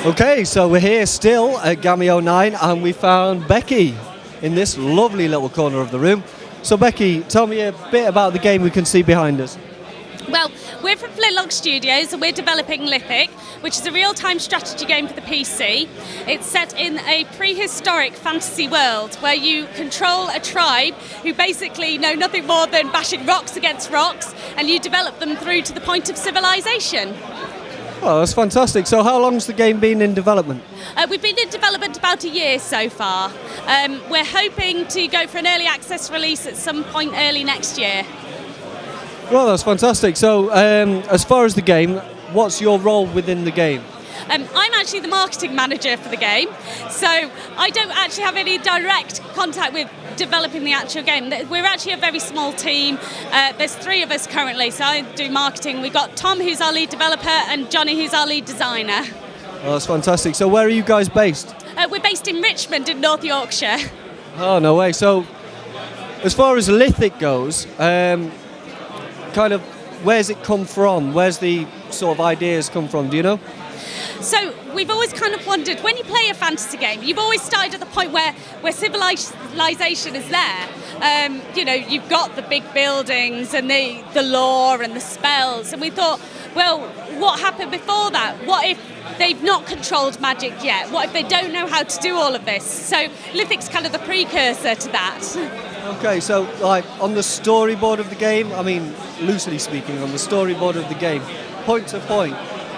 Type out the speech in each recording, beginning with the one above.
Okay, so we're here still at Gammy09 and we found Beki in this lovely little corner of the room. So Beki, tell me a bit about the game we can see behind us. Well, we're from Flintlock Studios and we're developing Lithic, which is a real-time strategy game for the PC. It's set in a prehistoric fantasy world where you control a tribe who basically know nothing more than bashing rocks against rocks, and you develop them through to the point of civilization. Oh, that's fantastic. So how long's the game been in development? We've been in development about a year so far. We're hoping to go for an early access release at some point early next year. Well, that's fantastic. So as far as the game, what's your role within the game? I'm actually the marketing manager for the game, so I don't actually have any direct contact with developing the actual game. We're actually a very small team. There's 3 of us currently, so I do marketing. We've got Tom, who's our lead developer, and Johnny, who's our lead designer. Oh, that's fantastic. So where are you guys based? We're based in Richmond in North Yorkshire. Oh, no way. So as far as Lithic goes, kind of where's it come from? Where's the sort of ideas come from? Do you know? So we've always kind of wondered, when you play a fantasy game, you've always started at the point where civilization is there. You've got the big buildings and the lore and the spells, and we thought, well, what happened before that? What if they've not controlled magic yet? What if they don't know how to do all of this? So Lithic's kind of the precursor to that. Okay, so like on the storyboard of the game, I mean, loosely speaking, on the storyboard of the game, point to point,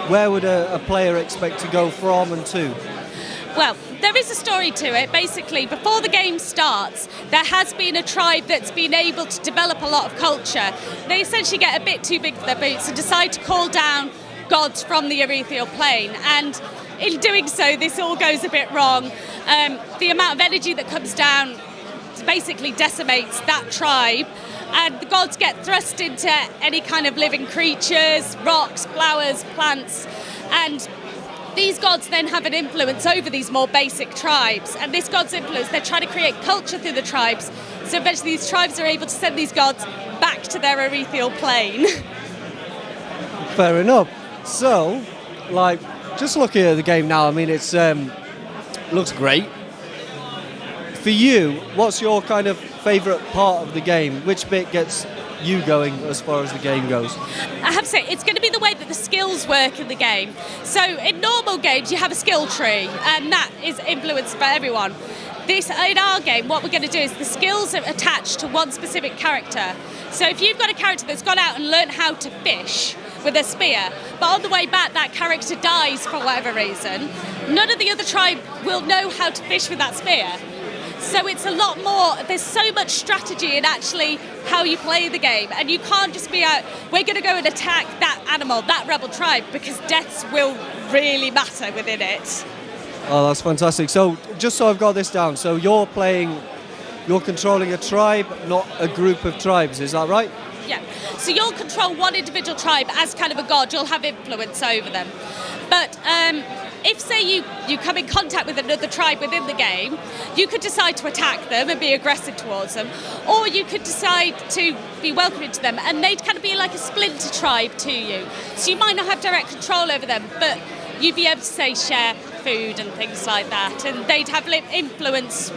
where would a player expect to go from and to? Well, there is a story to it. Basically, before the game starts, there has been a tribe that's been able to develop a lot of culture. They essentially get a bit too big for their boots and decide to call down gods from the ethereal plane. And in doing so, this all goes a bit wrong. The amount of energy that comes down basically decimates that tribe, and the gods get thrust into any kind of living creatures, rocks, flowers, plants, and these gods then have an influence over these more basic tribes, and this god's influence, they're trying to create culture through the tribes, so eventually these tribes are able to send these gods back to their ethereal plane. Fair enough. So, like, just looking at the game now, I mean, it's looks great. For you, what's your kind of favourite part of the game? Which bit gets you going as far as the game goes? I have to say, it's going to be the way that the skills work in the game. So in normal games, you have a skill tree, and that is influenced by everyone. In our game, what we're going to do is the skills are attached to one specific character. So if you've got a character that's gone out and learned how to fish with a spear, but on the way back that character dies for whatever reason, none of the other tribe will know how to fish with that spear. So it's a lot more, there's so much strategy in actually how you play the game, and you can't just be out, we're going to go and attack that animal, that rebel tribe, because deaths will really matter within it. Oh, that's fantastic. So just so I've got this down, so you're controlling a tribe, not a group of tribes, is that right? Yeah, so you'll control one individual tribe as kind of a god, you'll have influence over them. But if, say, you come in contact with another tribe within the game, you could decide to attack them and be aggressive towards them, or you could decide to be welcoming to them, and they'd kind of be like a splinter tribe to you. So you might not have direct control over them, but you'd be able to, say, share food and things like that, and they'd have influence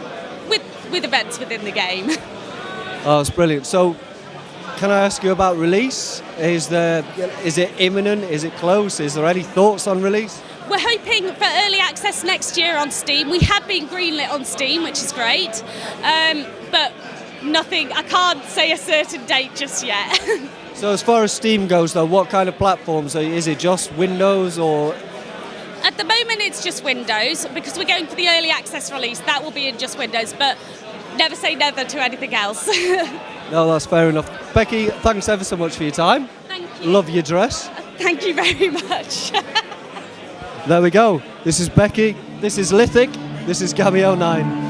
with events within the game. Oh, that's brilliant. So can I ask you about release? Is it imminent? Is it close? Is there any thoughts on release? We're hoping for early access next year on Steam. We have been greenlit on Steam, which is great, but nothing, I can't say a certain date just yet. So as far as Steam goes though, what kind of platforms? Is it just Windows or? At the moment it's just Windows, because we're going for the early access release. That will be in just Windows, but never say never to anything else. No, that's fair enough. Beki, thanks ever so much for your time. Thank you. Love your dress. Thank you very much. There we go. This is Beki, this is Lithic, this is Gammy09.